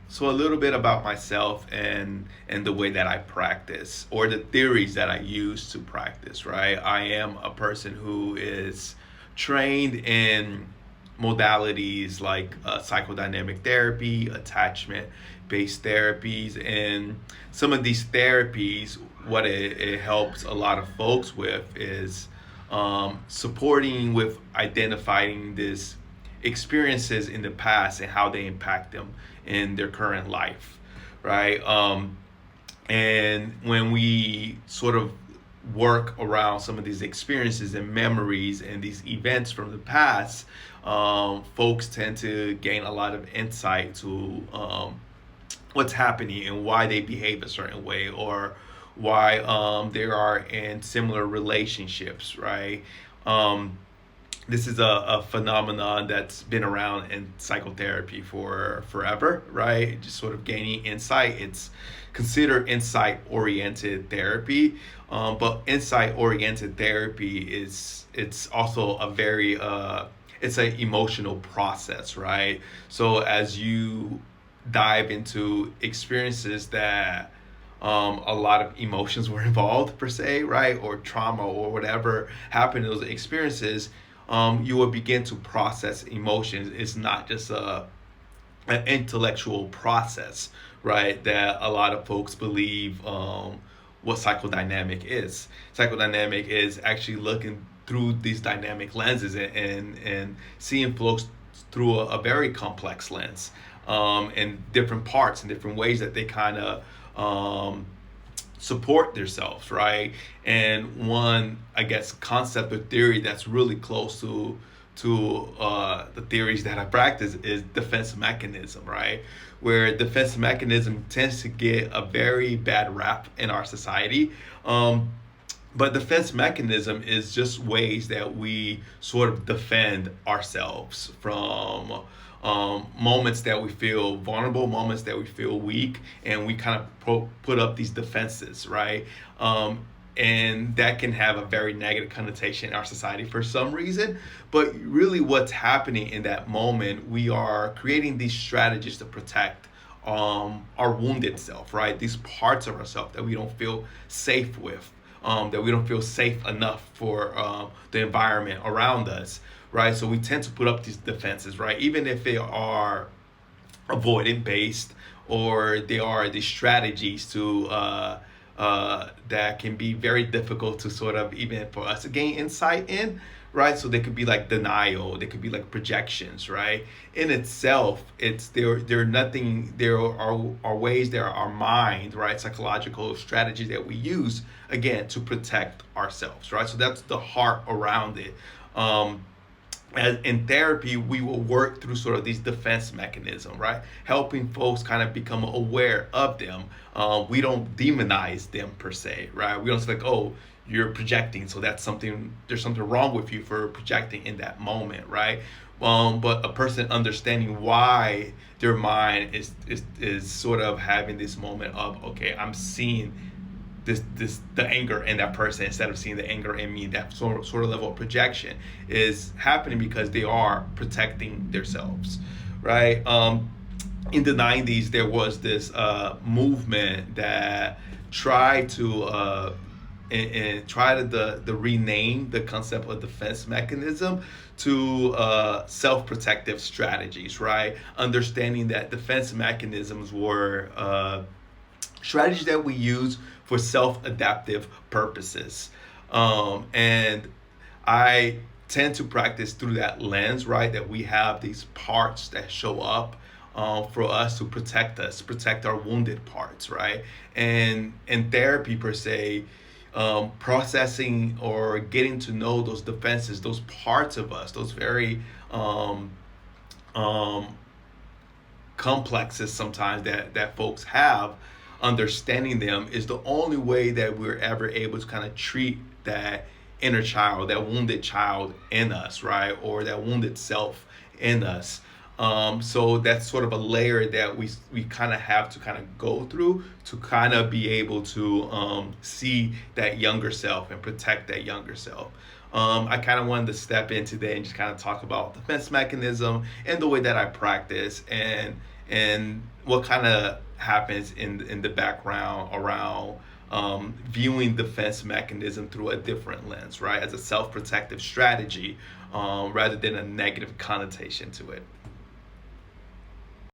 So a little bit about myself and the way that I practice or the theories that I use to practice, right? I am a person who is trained in modalities like psychodynamic therapy, attachment based therapies, and some of these therapies, what it helps a lot of folks with is supporting with identifying this experiences in the past and how they impact them in their current life, right? And when we sort of work around some of these experiences and memories and these events from the past, folks tend to gain a lot of insight to what's happening and why they behave a certain way or why they are in similar relationships, right? Um, this is a phenomenon that's been around in psychotherapy for forever, right? Just sort of gaining insight. It's considered insight oriented therapy, but insight oriented therapy is it's also a very it's an emotional process, right? So as you dive into experiences that a lot of emotions were involved per se, right, or trauma or whatever happened in those experiences, you will begin to process emotions. It's not just an intellectual process, right? That a lot of folks believe what psychodynamic is. Psychodynamic is actually looking through these dynamic lenses and seeing folks through a very complex lens and different parts and different ways that they kind of support themselves, right? And one, I guess, concept or theory that's really close to the theories that I practice is defense mechanism, right? Where defense mechanism tends to get a very bad rap in our society. But defense mechanism is just ways that we sort of defend ourselves from moments that we feel vulnerable, moments that we feel weak, and we kind of put up these defenses, right? And that can have a very negative connotation in our society for some reason. But really, what's happening in that moment, we are creating these strategies to protect our wounded self, right? These parts of ourselves that we don't feel safe with, that we don't feel safe enough for the environment around us, right? So we tend to put up these defenses, right? Even if they are avoidant based or they are these strategies to that can be very difficult to sort of even for us to gain insight in, right? So they could be like denial, they could be like projections, right? In itself, it's there nothing there are ways, there are our mind, right? Psychological strategies that we use again to protect ourselves, right? So that's the heart around it. As in therapy, we will work through sort of these defense mechanisms, right? Helping folks kind of become aware of them. We don't demonize them per se, right? We don't say like, oh, you're projecting, so that's something. There's something wrong with you for projecting in that moment, right? But a person understanding why their mind is sort of having this moment of, okay, I'm seeing this the anger in that person instead of seeing the anger in me. That sort of level of projection is happening because they are protecting themselves, right? In the 90s there was this movement that tried to and try to the rename the concept of defense mechanism to self-protective strategies, right? Understanding that defense mechanisms were strategies that we use for self-adaptive purposes. And I tend to practice through that lens, right? That we have these parts that show up for us to protect us, protect our wounded parts, right? And in therapy per se, processing or getting to know those defenses, those parts of us, those very um, complexes sometimes that folks have, understanding them is the only way that we're ever able to kind of treat that inner child, that wounded child in us, right? Or that wounded self in us. So that's sort of a layer that we kind of have to kind of go through to kind of be able to see that younger self and protect that younger self. I kind of wanted to step in today and just kind of talk about defense mechanism and the way that I practice, and what kind of happens in the background around viewing defense mechanism through a different lens, right, as a self-protective strategy, rather than a negative connotation to it.